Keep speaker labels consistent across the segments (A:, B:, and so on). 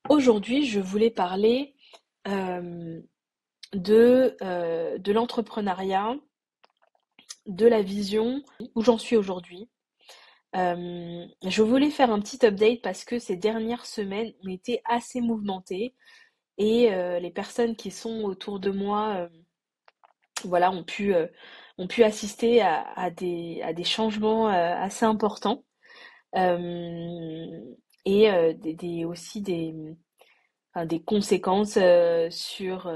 A: Aujourd'hui, je voulais parler euh, de l'entrepreneuriat, de la vision, où j'en suis aujourd'hui. Je voulais faire un petit update parce que ces dernières semaines ont été assez mouvementées et les personnes qui sont autour de moi, voilà, ont pu assister à des changements assez importants euh, et aussi enfin, des conséquences sur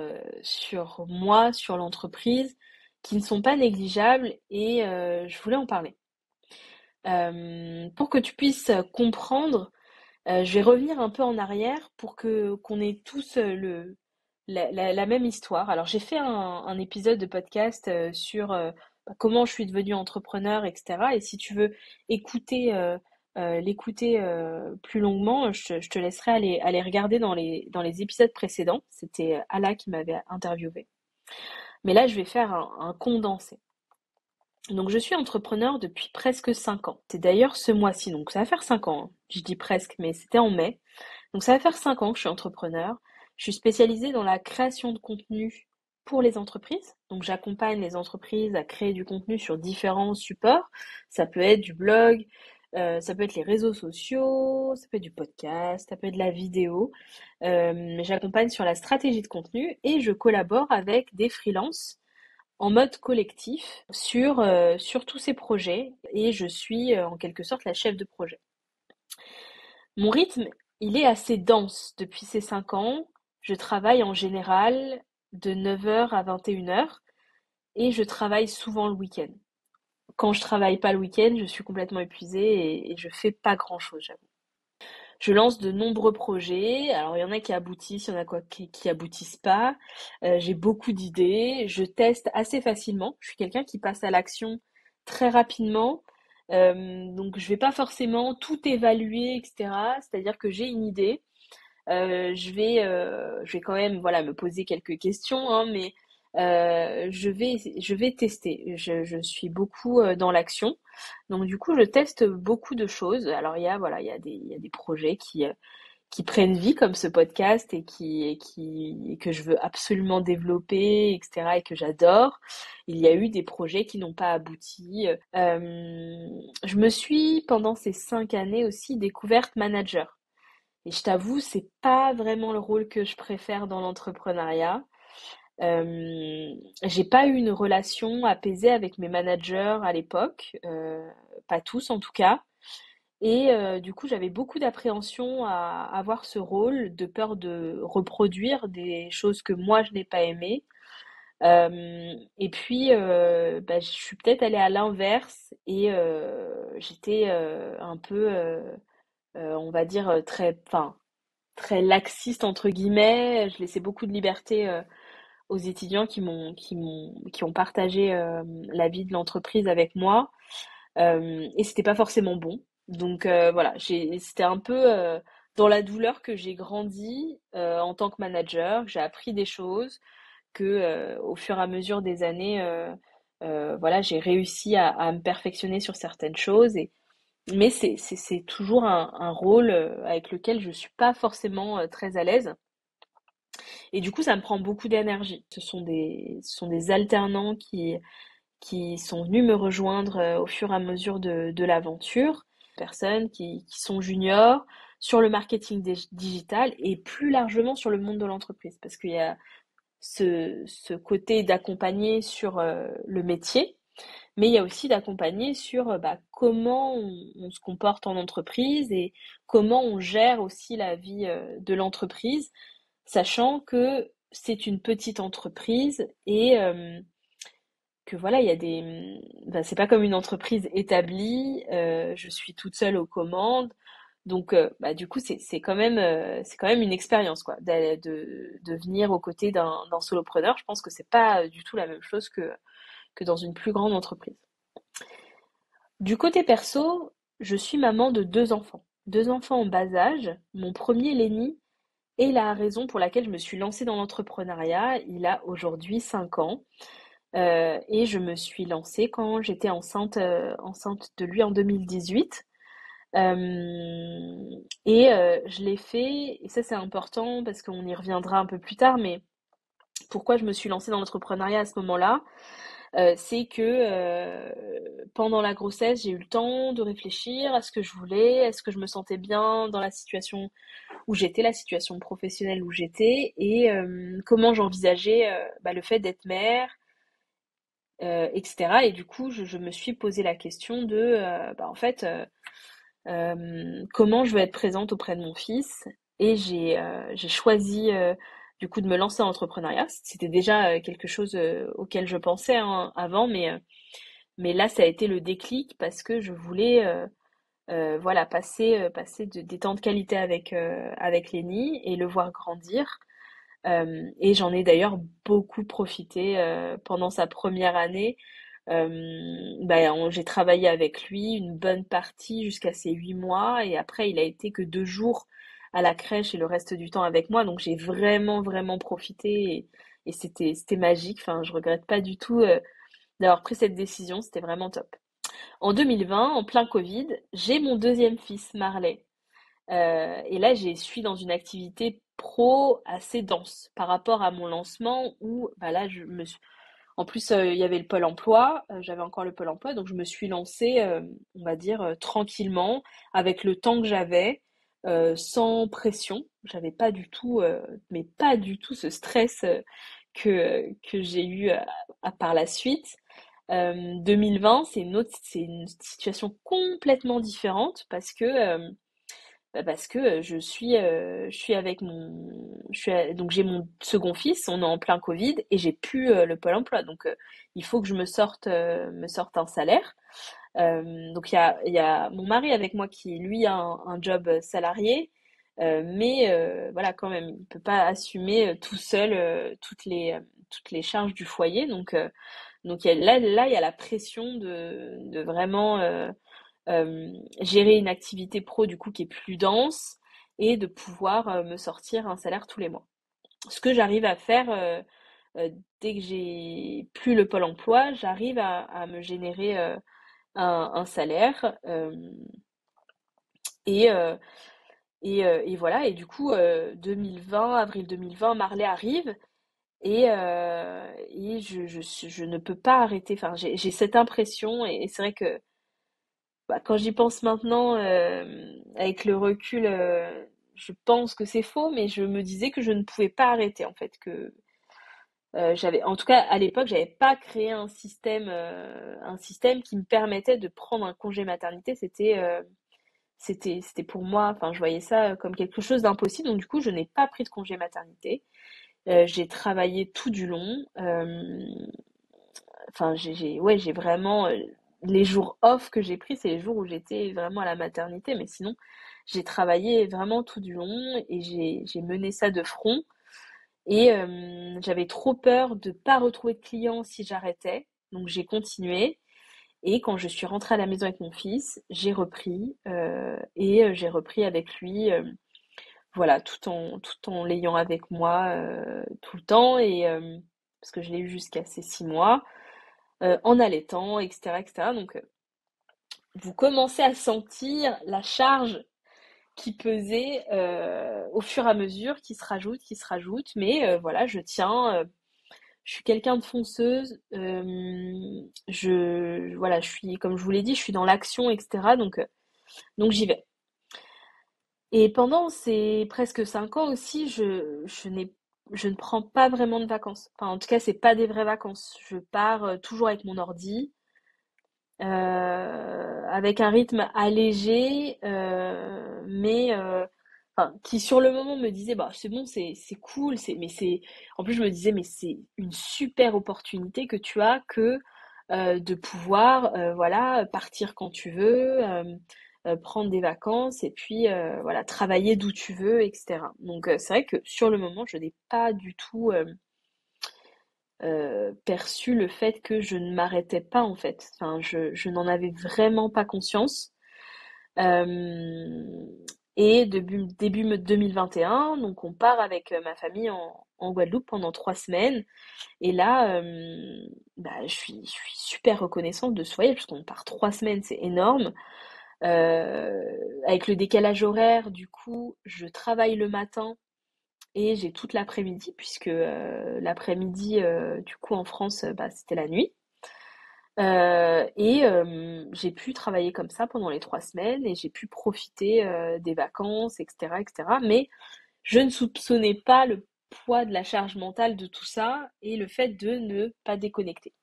A: moi, sur l'entreprise, qui ne sont pas négligeables et je voulais en parler. Pour que tu puisses comprendre, je vais revenir un peu en arrière pour que qu'on ait tous la même histoire. Alors j'ai fait un épisode de podcast sur comment je suis devenue entrepreneur, etc. Et si tu veux écouter l'écouter plus longuement, je te laisserai aller regarder dans les épisodes précédents. C'était Ala qui m'avait interviewé. Mais là, je vais faire un condensé. Donc, je suis entrepreneur depuis presque 5 ans. C'est d'ailleurs ce mois-ci, donc ça va faire 5 ans, hein. Je dis presque, mais c'était en mai. Donc, ça va faire 5 ans que je suis entrepreneur. Je suis spécialisée dans la création de contenu pour les entreprises. Donc, j'accompagne les entreprises à créer du contenu sur différents supports. Ça peut être du blog, ça peut être les réseaux sociaux, ça peut être du podcast, ça peut être de la vidéo. J'accompagne sur la stratégie de contenu et je collabore avec des freelances en mode collectif sur tous ces projets et je suis en quelque sorte la chef de projet. Mon rythme, il est assez dense depuis ces 5 ans. Je travaille en général de 9 heures à 21 heures et je travaille souvent le week-end. Quand je travaille pas le week-end, je suis complètement épuisée et je fais pas grand-chose, j'avoue. Je lance de nombreux projets. Alors, il y en a qui aboutissent, il y en a qui aboutissent pas. J'ai beaucoup d'idées. Je teste assez facilement. Je suis quelqu'un qui passe à l'action très rapidement. Donc, je vais pas forcément tout évaluer, etc. C'est-à-dire que j'ai une idée. Je vais quand même, voilà, me poser quelques questions, hein, mais je vais tester. Je suis beaucoup dans l'action, donc du coup, je teste beaucoup de choses. Alors voilà, il y a des projets qui prennent vie comme ce podcast et que je veux absolument développer, etc. et que j'adore. Il y a eu des projets qui n'ont pas abouti. Je me suis pendant ces 5 années aussi découverte manager. Et je t'avoue, c'est pas vraiment le rôle que je préfère dans l'entrepreneuriat. J'ai pas eu une relation apaisée avec mes managers à l'époque, pas tous en tout cas. Et du coup, j'avais beaucoup d'appréhension à avoir ce rôle, de peur de reproduire des choses que moi je n'ai pas aimées. Et puis, bah, je suis peut-être allée à l'inverse et j'étais un peu, on va dire, très laxiste entre guillemets. Je laissais beaucoup de liberté aux étudiants qui ont partagé la vie de l'entreprise avec moi. Et c'était pas forcément bon. Donc voilà, c'était un peu dans la douleur que j'ai grandi en tant que manager. J'ai appris des choses que au fur et à mesure des années, voilà, j'ai réussi à me perfectionner sur certaines choses. Mais c'est toujours un rôle avec lequel je suis pas forcément très à l'aise. Et du coup, ça me prend beaucoup d'énergie. Ce sont des alternants qui sont venus me rejoindre au fur et à mesure de l'aventure. Personnes qui sont juniors sur le marketing digital et plus largement sur le monde de l'entreprise. Parce qu'il y a ce côté d'accompagner sur le métier, mais il y a aussi d'accompagner sur bah, comment on se comporte en entreprise et comment on gère aussi la vie de l'entreprise, sachant que c'est une petite entreprise et que voilà, il y a bah, c'est pas comme une entreprise établie, je suis toute seule aux commandes, donc bah, du coup c'est quand même une expérience quoi, de venir aux côtés d'un solopreneur. Je pense que c'est pas du tout la même chose que dans une plus grande entreprise. Du côté perso, je suis maman de 2 enfants. 2 enfants en bas âge. Mon premier, Lenny, est la raison pour laquelle je me suis lancée dans l'entrepreneuriat. Il a aujourd'hui 5 ans. Et je me suis lancée quand j'étais enceinte de lui en 2018. Je l'ai fait, et ça c'est important parce qu'on y reviendra un peu plus tard, mais pourquoi je me suis lancée dans l'entrepreneuriat à ce moment-là, c'est que pendant la grossesse, j'ai eu le temps de réfléchir à ce que je voulais, est-ce que je me sentais bien dans la situation où j'étais, la situation professionnelle où j'étais, et comment j'envisageais le fait d'être mère, etc. Et du coup, je me suis posé la question de, en fait, comment je veux être présente auprès de mon fils. Et j'ai choisi du coup de me lancer en entrepreneuriat. C'était déjà quelque chose auquel je pensais hein, avant, mais là, ça a été le déclic parce que je voulais voilà, passer des temps de qualité avec Lenny et le voir grandir. Et j'en ai d'ailleurs beaucoup profité pendant sa première année. J'ai travaillé avec lui une bonne partie jusqu'à ses 8 mois et après il a été que 2 jours à la crèche et le reste du temps avec moi. Donc j'ai vraiment vraiment profité et c'était magique. Enfin, je regrette pas du tout d'avoir pris cette décision. C'était vraiment top. En 2020, en plein Covid, j'ai mon deuxième fils, Marley. Et là, je suis dans une activité pro assez dense par rapport à mon lancement où, bah là, en plus, il y avait le Pôle emploi, j'avais encore le Pôle emploi, donc je me suis lancée, on va dire, tranquillement, avec le temps que j'avais, sans pression. J'avais pas du tout, mais pas du tout ce stress que j'ai eu par la suite. 2020, c'est une situation complètement différente parce que je suis avec donc j'ai mon second fils, on est en plein Covid et j'ai plus le Pôle emploi. Donc il faut que je me sorte un salaire. Donc il y a mon mari avec moi qui lui a un job salarié, mais voilà quand même, il peut pas assumer tout seul toutes les charges du foyer. Donc là il y a la pression de vraiment gérer une activité pro du coup qui est plus dense et de pouvoir me sortir un salaire tous les mois. Ce que j'arrive à faire dès que j'ai plus le Pôle emploi, j'arrive à me générer un salaire et, euh, et voilà. Et du coup, 2020, avril 2020, Marley arrive et je ne peux pas arrêter. Enfin, j'ai cette impression et c'est vrai que quand j'y pense maintenant, avec le recul, je pense que c'est faux, mais je me disais que je ne pouvais pas arrêter en fait, que en tout cas à l'époque, j'avais pas créé un système qui me permettait de prendre un congé maternité. C'était pour moi, enfin, je voyais ça comme quelque chose d'impossible. Donc du coup, je n'ai pas pris de congé maternité. J'ai travaillé tout du long. Enfin, ouais, j'ai vraiment les jours off que j'ai pris, c'est les jours où j'étais vraiment à la maternité, mais sinon, j'ai travaillé vraiment tout du long et j'ai mené ça de front. Et j'avais trop peur de pas retrouver de clients si j'arrêtais, donc j'ai continué. Et quand je suis rentrée à la maison avec mon fils, j'ai repris et j'ai repris avec lui, voilà, tout en l'ayant avec moi tout le temps et parce que je l'ai eu jusqu'à ses 6 mois en allaitant, etc., etc. Donc, vous commencez à sentir la charge qui pesait au fur et à mesure, qui se rajoute. Mais voilà, je tiens. Je suis quelqu'un de fonceuse. Voilà, je suis, comme je vous l'ai dit, je suis dans l'action, etc. Donc j'y vais. Et pendant ces presque 5 ans aussi, je ne prends pas vraiment de vacances. Enfin, en tout cas, c'est pas des vraies vacances. Je pars toujours avec mon ordi. Avec un rythme allégé, mais enfin, qui sur le moment me disait bah c'est bon, c'est cool, c'est en plus je me disais mais c'est une super opportunité que tu as que de pouvoir voilà partir quand tu veux, prendre des vacances et puis voilà travailler d'où tu veux, etc. Donc c'est vrai que sur le moment je n'ai pas du tout perçu le fait que je ne m'arrêtais pas en fait. Enfin, je n'en avais vraiment pas conscience. Euh, et début 2021, donc on part avec ma famille en Guadeloupe pendant 3 semaines. Et là, je suis super reconnaissante de ce voyage parce qu'on part 3 semaines, c'est énorme. Avec le décalage horaire, du coup, je travaille le matin et j'ai toute l'après-midi, puisque l'après-midi, du coup, en France, bah, c'était la nuit. J'ai pu travailler comme ça pendant les 3 semaines et j'ai pu profiter des vacances, etc., etc. Mais je ne soupçonnais pas le poids de la charge mentale de tout ça et le fait de ne pas déconnecter.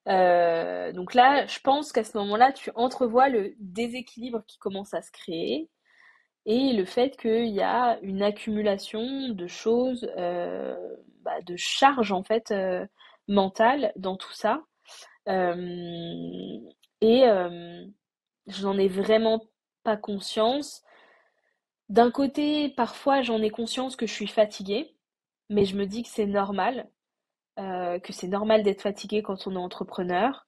A: Donc là, je pense qu'à ce moment-là, tu entrevois le déséquilibre qui commence à se créer et le fait qu'il y a une accumulation de choses, bah, de charges en fait mentales dans tout ça. Euh, je n'en ai vraiment pas conscience. D'un côté, parfois, j'en ai conscience que je suis fatiguée, mais je me dis que c'est normal d'être fatigué quand on est entrepreneur,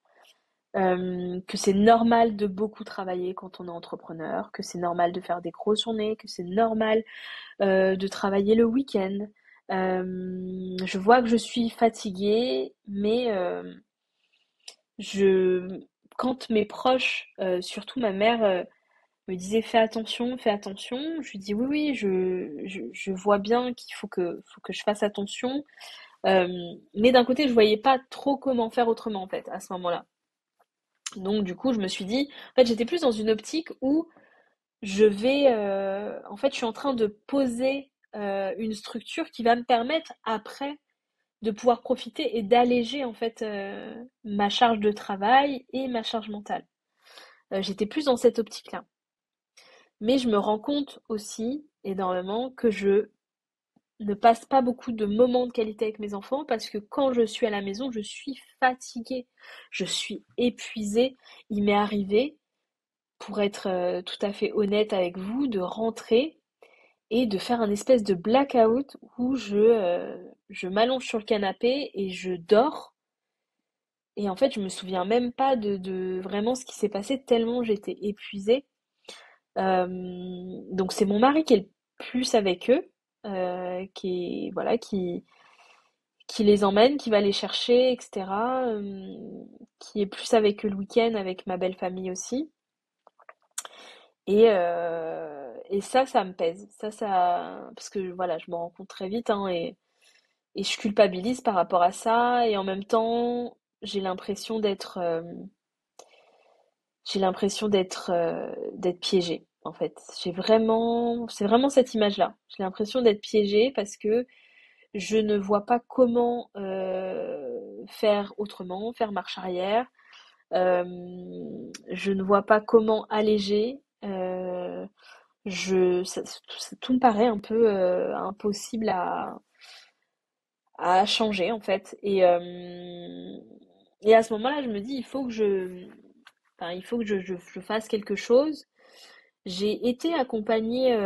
A: que c'est normal de beaucoup travailler quand on est entrepreneur, que c'est normal de faire des grosses journées, que c'est normal de travailler le week-end. Je vois que je suis fatiguée, mais je, quand mes proches, surtout ma mère, me disaient fais attention, je lui dis oui, oui, je vois bien qu'il faut que je fasse attention. Euh, mais d'un côté, je voyais pas trop comment faire autrement en fait à ce moment-là. Donc du coup, je me suis dit, en fait, j'étais plus dans une optique où en fait, je suis en train de poser une structure qui va me permettre après de pouvoir profiter et d'alléger en fait ma charge de travail et ma charge mentale. J'étais plus dans cette optique-là. Mais je me rends compte aussi énormément que je ne passe pas beaucoup de moments de qualité avec mes enfants parce que quand je suis à la maison, je suis fatiguée, je suis épuisée. Il m'est arrivé, pour être tout à fait honnête avec vous, de rentrer et de faire un espèce de blackout où je m'allonge sur le canapé et je dors. Et en fait, je me souviens même pas de vraiment ce qui s'est passé tellement j'étais épuisée. Donc c'est mon mari qui est le plus avec eux, qui est, voilà, qui les emmène, qui va les chercher, etc. Qui est plus avec eux le week-end, avec ma belle famille aussi. Et ça me pèse. Parce que voilà, je me rends compte très vite, hein, et je culpabilise par rapport à ça. Et en même temps, j'ai l'impression d'être piégée, en fait. C'est vraiment cette image-là. J'ai l'impression d'être piégée parce que je ne vois pas comment faire autrement, faire marche arrière. Euh, je ne vois pas comment alléger. Tout me paraît un peu impossible à changer en fait. Et à ce moment-là, je me dis, il faut que je fasse quelque chose. J'ai été accompagnée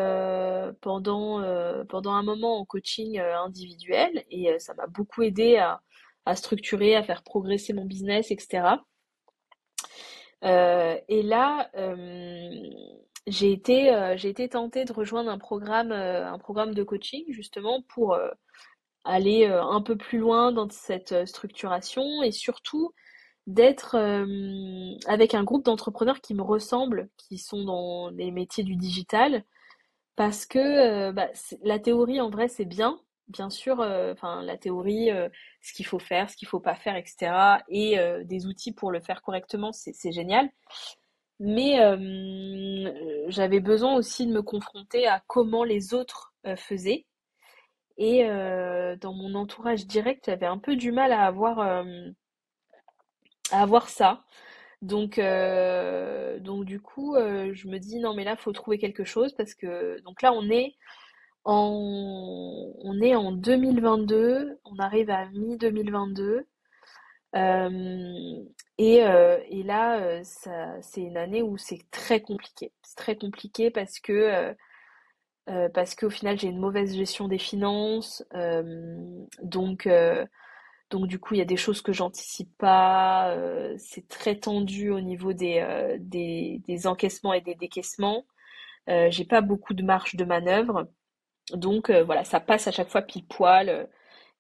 A: pendant un moment en coaching individuel et ça m'a beaucoup aidé à structurer, à faire progresser mon business, etc. Et là, j'ai été tentée de rejoindre un programme de coaching justement pour aller un peu plus loin dans cette structuration et surtout d'être avec un groupe d'entrepreneurs qui me ressemblent, qui sont dans les métiers du digital, parce que bah, la théorie en vrai c'est bien sûr, enfin la théorie, ce qu'il faut faire, ce qu'il faut pas faire, etc. Et des outils pour le faire correctement, c'est génial. Mais j'avais besoin aussi de me confronter à comment les autres faisaient. Et dans mon entourage direct, j'avais un peu du mal à avoir ça. Donc du coup, je me dis non mais là faut trouver quelque chose parce que donc là on est en 2022, on arrive à mi-2022 et là ça c'est une année où c'est très compliqué. C'est très compliqué parce qu'au final j'ai une mauvaise gestion des finances donc du coup, il y a des choses que j'anticipe pas. C'est très tendu au niveau des encaissements et des décaissements. J'ai pas beaucoup de marge de manœuvre. Donc voilà, ça passe à chaque fois pile poil.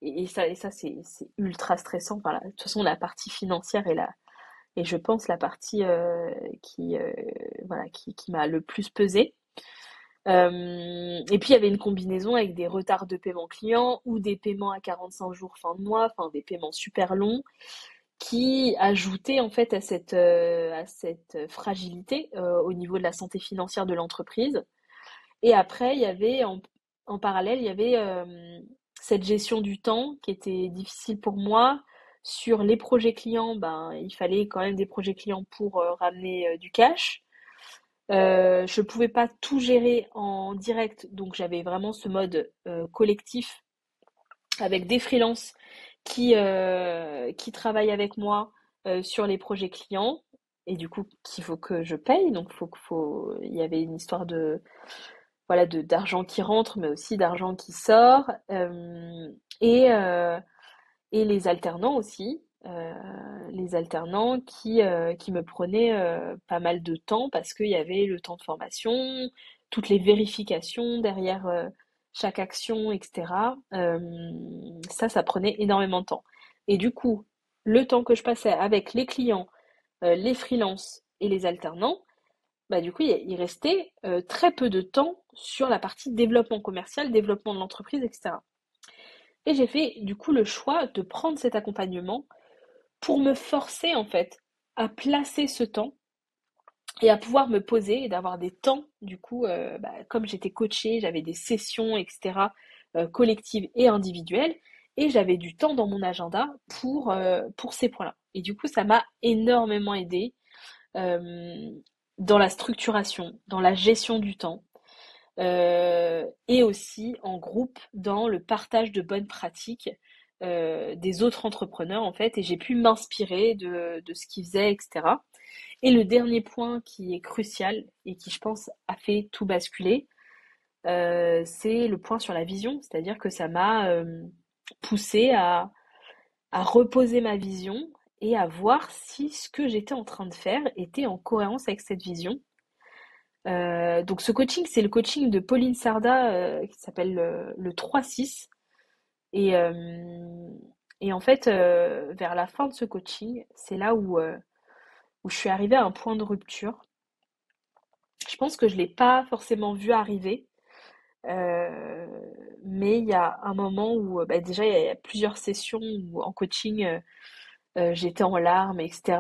A: Et ça c'est ultra stressant. Voilà. De toute façon, la partie financière est et je pense la partie qui, voilà, qui m'a le plus pesé. Et puis il y avait une combinaison avec des retards de paiement client ou des paiements à 45 jours fin de mois, enfin des paiements super longs qui ajoutaient en fait à cette fragilité au niveau de la santé financière de l'entreprise. Et après, en parallèle, il y avait cette gestion du temps qui était difficile pour moi. Sur les projets clients, ben, il fallait quand même des projets clients pour ramener du cash. Je pouvais pas tout gérer en direct, donc j'avais vraiment ce mode collectif avec des freelances qui travaillent avec moi sur les projets clients et du coup qu'il faut que je paye. Donc il y avait une histoire de voilà d'argent qui rentre, mais aussi d'argent qui sort et euh, et les alternants aussi. Les alternants qui me prenaient pas mal de temps parce qu'il y avait le temps de formation, toutes les vérifications derrière chaque action, etc. Ça prenait énormément de temps. Et du coup, le temps que je passais avec les clients, les freelances et les alternants, bah du coup, il restait très peu de temps sur la partie développement commercial, développement de l'entreprise, etc. Et j'ai fait du coup le choix de prendre cet accompagnement pour me forcer en fait à placer ce temps et à pouvoir me poser et d'avoir des temps du coup, comme j'étais coachée, j'avais des sessions, etc., collectives et individuelles, et j'avais du temps dans mon agenda pour ces points-là. Et du coup, ça m'a énormément aidé euh, dans la structuration, dans la gestion du temps, et aussi en groupe dans le partage de bonnes pratiques des autres entrepreneurs en fait, et j'ai pu m'inspirer de ce qu'ils faisaient, etc. Et le dernier point qui est crucial et qui je pense a fait tout basculer, c'est le point sur la vision, c'est-à-dire que ça m'a poussé à reposer ma vision et à voir si ce que j'étais en train de faire était en cohérence avec cette vision. Donc ce coaching, c'est le coaching de Pauline Sarda qui s'appelle le 3-6. Et, euh, et en fait, vers la fin de ce coaching, c'est là où je suis arrivée à un point de rupture. Je pense que je ne l'ai pas forcément vu arriver, euh, mais il y a un moment où déjà il y a plusieurs sessions où en coaching j'étais en larmes, etc.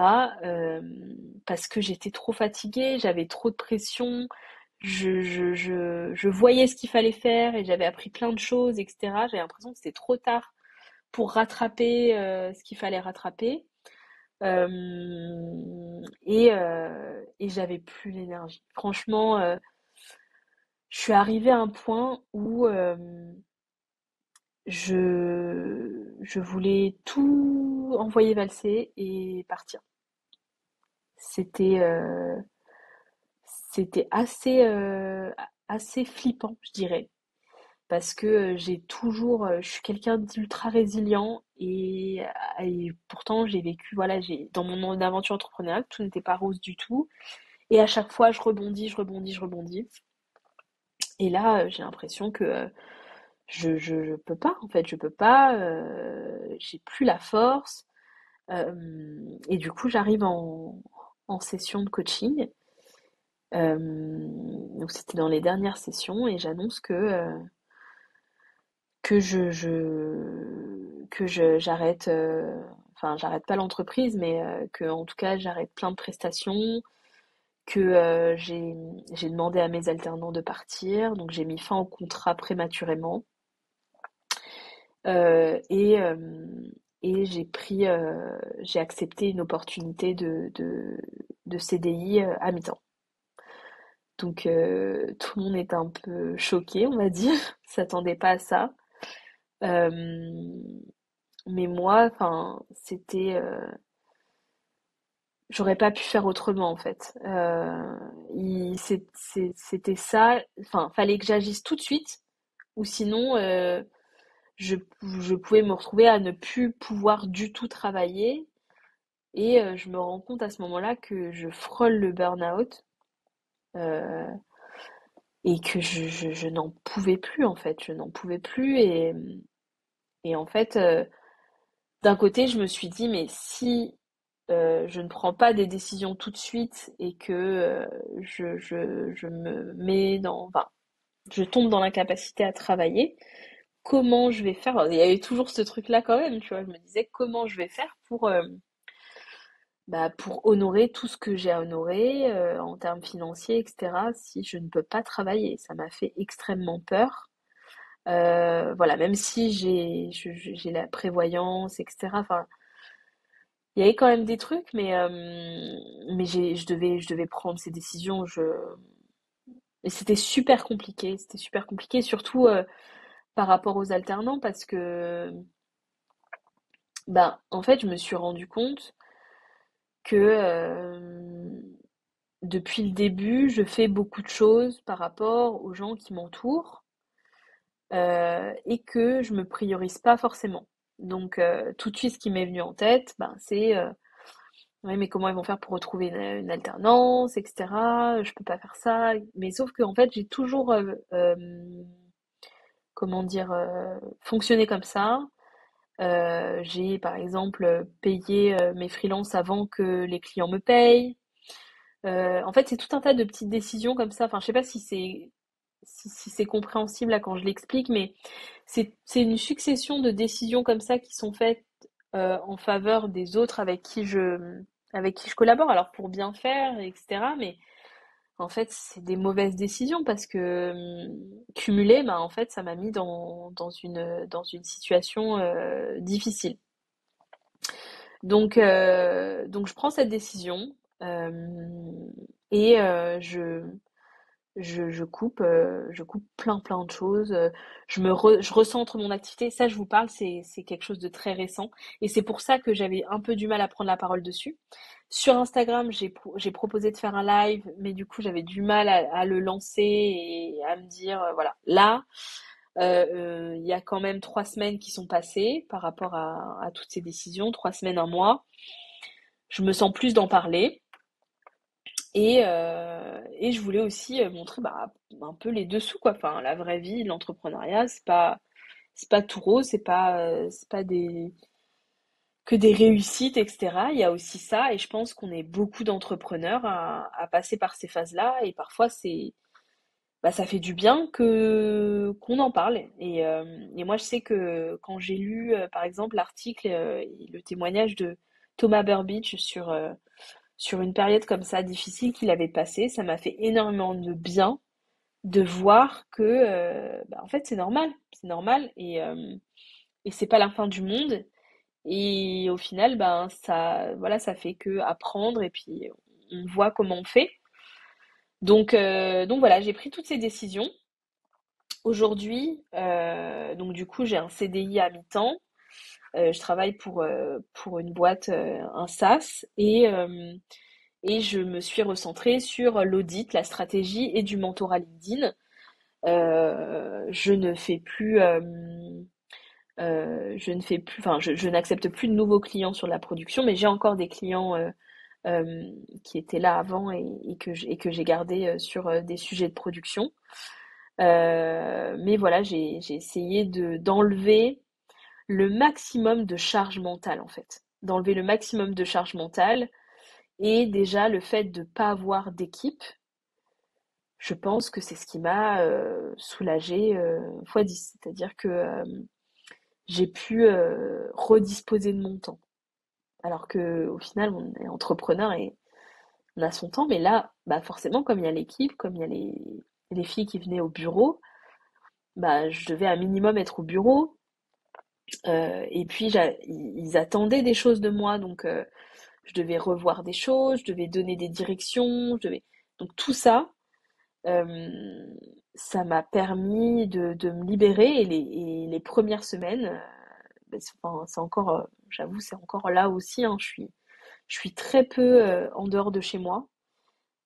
A: Parce que j'étais trop fatiguée, j'avais trop de pression, je voyais ce qu'il fallait faire et j'avais appris plein de choses, etc. J'avais l'impression que c'était trop tard pour rattraper ce qu'il fallait rattraper. Et j'avais plus l'énergie. Franchement, je suis arrivée à un point où je voulais tout envoyer valser et partir. C'était c'était assez flippant, je dirais, parce que je suis quelqu'un d'ultra résilient et pourtant j'ai vécu, voilà, dans mon aventure entrepreneuriale, tout n'était pas rose du tout. Et à chaque fois, je rebondis, je rebondis, je rebondis. Et là, j'ai l'impression que je peux pas, en fait, je peux pas, j'ai plus la force. Et du coup, j'arrive en session de coaching. Donc c'était dans les dernières sessions et j'annonce que j'arrête, enfin j'arrête pas l'entreprise, mais que en tout cas j'arrête plein de prestations, que j'ai demandé à mes alternants de partir, donc j'ai mis fin au contrat prématurément. Euh, et euh, et j'ai accepté une opportunité de CDI à mi-temps. Donc tout le monde est un peu choqué, on va dire, s'attendait pas à ça. Euh, mais moi, enfin, j'aurais pas pu faire autrement en fait. C'était ça. Enfin, fallait que j'agisse tout de suite, ou sinon je, je pouvais me retrouver à ne plus pouvoir du tout travailler. Et je me rends compte à ce moment-là que je frôle le burn-out euh, et que je n'en pouvais plus en fait. Je n'en pouvais plus et en fait, d'un côté, je me suis dit, mais si je ne prends pas des décisions tout de suite et que je me mets enfin, je tombe dans l'incapacité à travailler, comment je vais faire? Alors, il y avait toujours ce truc-là quand même, tu vois. Je me disais comment je vais faire pour honorer tout ce que j'ai à honorer en termes financiers, etc. Si je ne peux pas travailler, ça m'a fait extrêmement peur. Voilà, même si j'ai la prévoyance, etc. Enfin, il y avait quand même des trucs, mais je devais prendre ces décisions. Et c'était super compliqué. C'était super compliqué, surtout par rapport aux alternants, parce que, ben, en fait, je me suis rendu compte que depuis le début, je fais beaucoup de choses par rapport aux gens qui m'entourent et que je me priorise pas forcément. Donc, tout de suite, ce qui m'est venu en tête, ben, c'est ouais, mais comment ils vont faire pour retrouver une alternance, etc. Je peux pas faire ça. Mais sauf que, en fait, j'ai toujours, comment dire, fonctionné comme ça. J'ai, par exemple, payé mes freelances avant que les clients me payent. En fait, c'est tout un tas de petites décisions comme ça. Enfin, je sais pas si c'est compréhensible là quand je l'explique, mais c'est une succession de décisions comme ça qui sont faites en faveur des autres avec qui je collabore. Alors pour bien faire, etc. Mais en fait, c'est des mauvaises décisions parce que cumulées, bah, en fait, ça m'a mis dans une situation difficile. Donc je prends cette décision et je coupe plein de choses. Je recentre mon activité. Ça, je vous parle, c'est quelque chose de très récent. Et c'est pour ça que j'avais un peu du mal à prendre la parole dessus. Sur Instagram, j'ai proposé de faire un live, mais du coup, j'avais du mal à le lancer et à me dire, voilà, là, il y a quand même 3 semaines qui sont passées par rapport à toutes ces décisions, 3 semaines, un mois. Je me sens plus d'en parler. Et je voulais aussi montrer bah, un peu les dessous, quoi. Enfin, la vraie vie, l'entrepreneuriat, c'est pas tout rose, c'est pas que des réussites, etc. Il y a aussi ça, et je pense qu'on est beaucoup d'entrepreneurs à passer par ces phases-là, et parfois bah, ça fait du bien qu'on en parle. Et moi, je sais que quand j'ai lu, par exemple, l'article et le témoignage de Thomas Burbidge sur une période comme ça difficile qu'il avait passée, ça m'a fait énormément de bien de voir que bah, en fait c'est normal et c'est pas la fin du monde et au final ben ça voilà ça fait que apprendre et puis on voit comment on fait. Donc voilà, j'ai pris toutes ces décisions. Aujourd'hui, donc du coup j'ai un CDI à mi-temps. Je travaille pour une boîte, un SaaS et je me suis recentrée sur l'audit, la stratégie et du mentorat LinkedIn. Je ne fais plus, enfin, je n'accepte plus de nouveaux clients sur la production, mais j'ai encore des clients qui étaient là avant et que j'ai gardé sur des sujets de production. Mais voilà, j'ai essayé d'enlever le maximum de charge mentale en fait. D'enlever le maximum de charge mentale et déjà le fait de pas avoir d'équipe, je pense que c'est ce qui m'a soulagée fois 10. C'est-à-dire que j'ai pu redisposer de mon temps. Alors que au final, on est entrepreneur et on a son temps, mais là, bah forcément, comme il y a l'équipe, comme il y a les filles qui venaient au bureau, bah je devais un minimum être au bureau. Et puis ils attendaient des choses de moi, donc je devais revoir des choses, je devais donner des directions, donc tout ça. Euh, Ça m'a permis de me libérer et les premières semaines, ben, enfin, c'est encore, j'avoue, c'est encore là aussi, hein, je suis très peu en dehors de chez moi.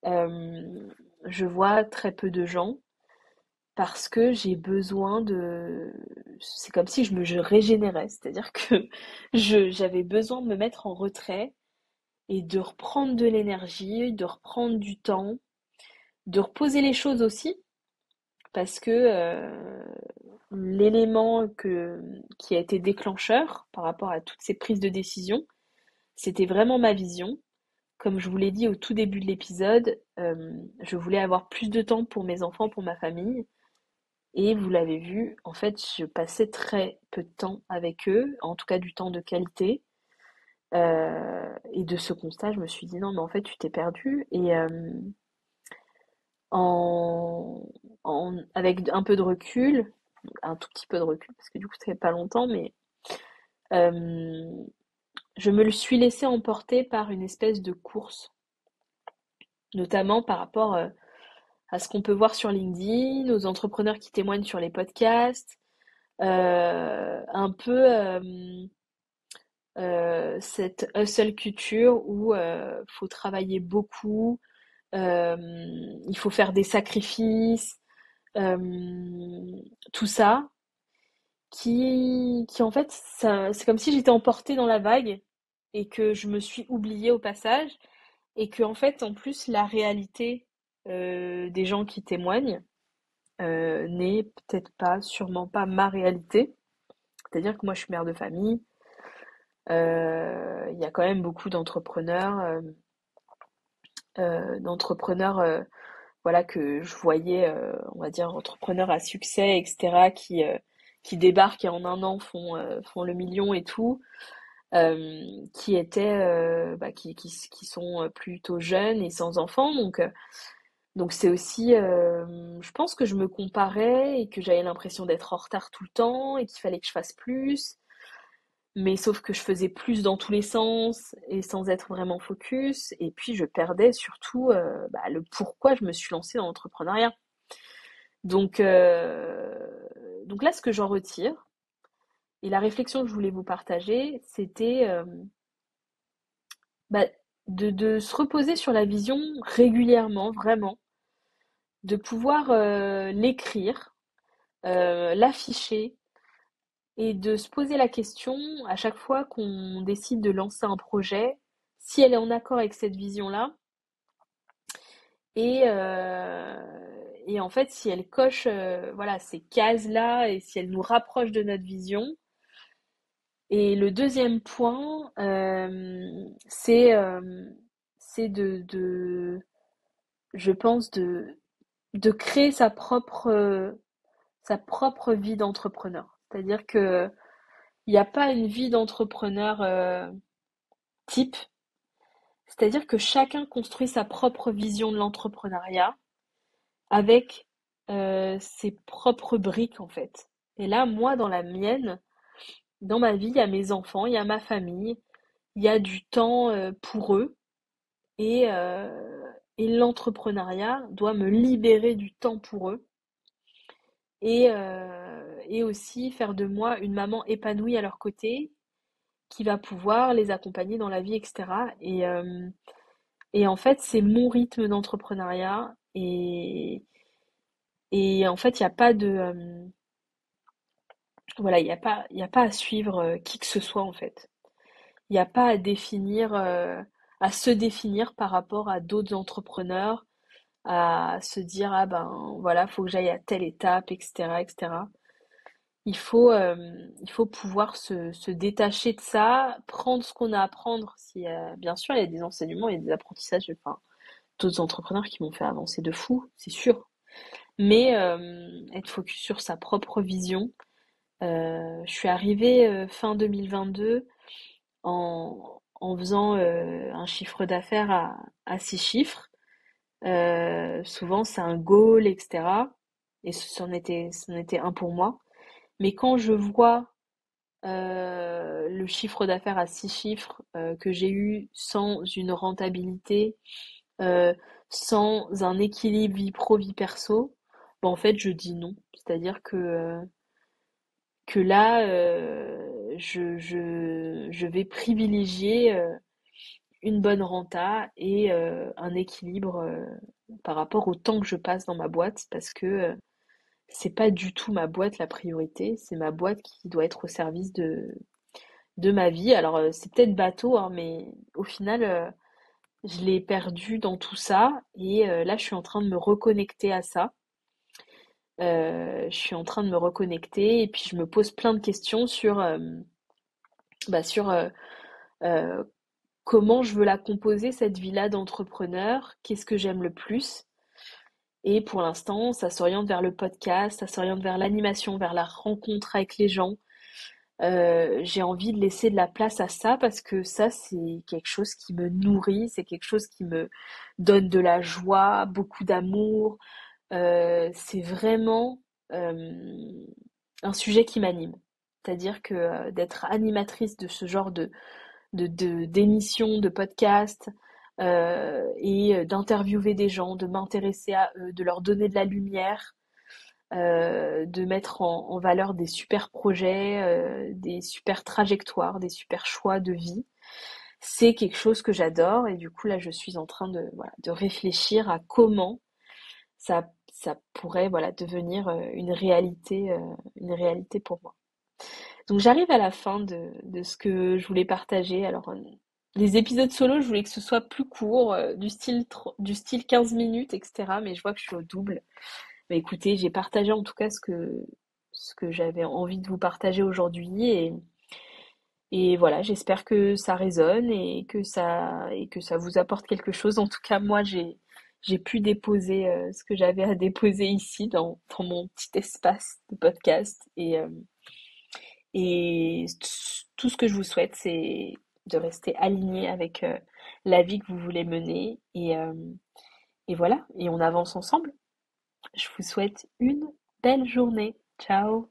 A: Euh, je vois très peu de gens parce que j'ai besoin c'est comme si je régénérais, c'est-à-dire que j'avais besoin de me mettre en retrait et de reprendre de l'énergie, de reprendre du temps, de reposer les choses aussi. Parce que l'élément qui a été déclencheur par rapport à toutes ces prises de décision, C'était vraiment ma vision. Comme je vous l'ai dit au tout début de l'épisode, je voulais avoir plus de temps pour mes enfants, pour ma famille. Et vous l'avez vu, en fait, je passais très peu de temps avec eux, en tout cas du temps de qualité. Et de ce constat, je me suis dit non, mais en fait, tu t'es perdu. Et en, avec un peu de recul, un tout petit peu de recul, parce que du coup, ça fait pas longtemps, mais euh, je me le suis laissé emporter par une espèce de course, notamment par rapport à ce qu'on peut voir sur LinkedIn, aux entrepreneurs qui témoignent sur les podcasts, un peu cette hustle culture où faut travailler beaucoup, euh, il faut faire des sacrifices, euh, tout ça, qui en fait, c'est comme si j'étais emportée dans la vague et que je me suis oubliée au passage et que en fait, en plus, la réalité des gens qui témoignent n'est peut-être pas, sûrement pas ma réalité. C'est-à-dire que moi, je suis mère de famille. Il y a quand même beaucoup d'entrepreneurs, voilà, que je voyais, on va dire, entrepreneurs à succès, etc., qui débarquent et en un an font le million et tout, qui étaient, qui sont plutôt jeunes et sans enfants. Donc c'est aussi, je pense que je me comparais et que j'avais l'impression d'être en retard tout le temps et qu'il fallait que je fasse plus. Mais sauf que je faisais plus dans tous les sens et sans être vraiment focus. Et puis je perdais surtout le pourquoi je me suis lancée dans l'entrepreneuriat. Donc, donc là, ce que j'en retire, et la réflexion que je voulais vous partager, c'était bah, de se reposer sur la vision régulièrement, vraiment, de pouvoir l'écrire, l'afficher, et de se poser la question à chaque fois qu'on décide de lancer un projet, si elle est en accord avec cette vision-là, et, en fait si elle coche voilà, ces cases-là et si elle nous rapproche de notre vision. Et le deuxième point, c'est je pense, de créer sa propre vie d'entrepreneur. C'est-à-dire que il n'y a pas une vie d'entrepreneur type. C'est-à-dire que chacun construit sa propre vision de l'entrepreneuriat avec ses propres briques en fait. Et là, moi, dans la mienne, dans ma vie, il y a mes enfants, il y a ma famille, il y a du temps pour eux et l'entrepreneuriat doit me libérer du temps pour eux et aussi faire de moi une maman épanouie à leur côté qui va pouvoir les accompagner dans la vie, etc. Et en fait, c'est mon rythme d'entrepreneuriat et en fait, il n'y a pas de voilà, il y a pas à suivre qui que ce soit en fait. Il n'y a pas à définir, à se définir par rapport à d'autres entrepreneurs, à se dire ah ben voilà, faut que j'aille à telle étape, etc., etc. Il faut pouvoir se détacher de ça, prendre ce qu'on a à prendre. Si, bien sûr, il y a des enseignements, il y a des apprentissages, enfin, d'autres entrepreneurs qui m'ont fait avancer de fou, c'est sûr. Mais être focus sur sa propre vision. Je suis arrivée fin 2022 en faisant un chiffre d'affaires à 6 chiffres. Souvent, c'est un goal, etc. Et c'en était un pour moi. Mais quand je vois le chiffre d'affaires à 6 chiffres que j'ai eu sans une rentabilité, euh, sans un équilibre vie pro, vie perso, bah, en fait, je dis non. C'est-à-dire que là, je vais privilégier une bonne renta et un équilibre par rapport au temps que je passe dans ma boîte parce que c'est pas du tout ma boîte la priorité, c'est ma boîte qui doit être au service de ma vie. Alors c'est peut-être bateau, hein, mais au final, je l'ai perdu dans tout ça et là je suis en train de me reconnecter à ça. Je suis en train de me reconnecter et puis je me pose plein de questions sur, sur euh, comment je veux la composer, cette vie-là d'entrepreneur, qu'est-ce que j'aime le plus. Et pour l'instant, ça s'oriente vers le podcast, ça s'oriente vers l'animation, vers la rencontre avec les gens. J'ai envie de laisser de la place à ça parce que ça, c'est quelque chose qui me nourrit, c'est quelque chose qui me donne de la joie, beaucoup d'amour. C'est vraiment un sujet qui m'anime. C'est-à-dire que d'être animatrice de ce genre d'émissions, de podcasts, et d'interviewer des gens, de m'intéresser à eux, de leur donner de la lumière, de mettre en valeur des super projets, des super trajectoires, des super choix de vie. C'est quelque chose que j'adore et du coup là je suis en train de, voilà, de réfléchir à comment ça pourrait voilà, devenir une réalité pour moi. Donc j'arrive à la fin de ce que je voulais partager. Alors les épisodes solo, je voulais que ce soit plus court, du style 15 minutes, etc. Mais je vois que je suis au double. Bah écoutez, j'ai partagé en tout cas ce que j'avais envie de vous partager aujourd'hui et voilà, j'espère que ça résonne et que ça vous apporte quelque chose. En tout cas, moi, j'ai pu déposer ce que j'avais à déposer ici dans mon petit espace de podcast et tout ce que je vous souhaite, c'est de rester aligné avec la vie que vous voulez mener et voilà, et on avance ensemble. Je vous souhaite une belle journée. Ciao!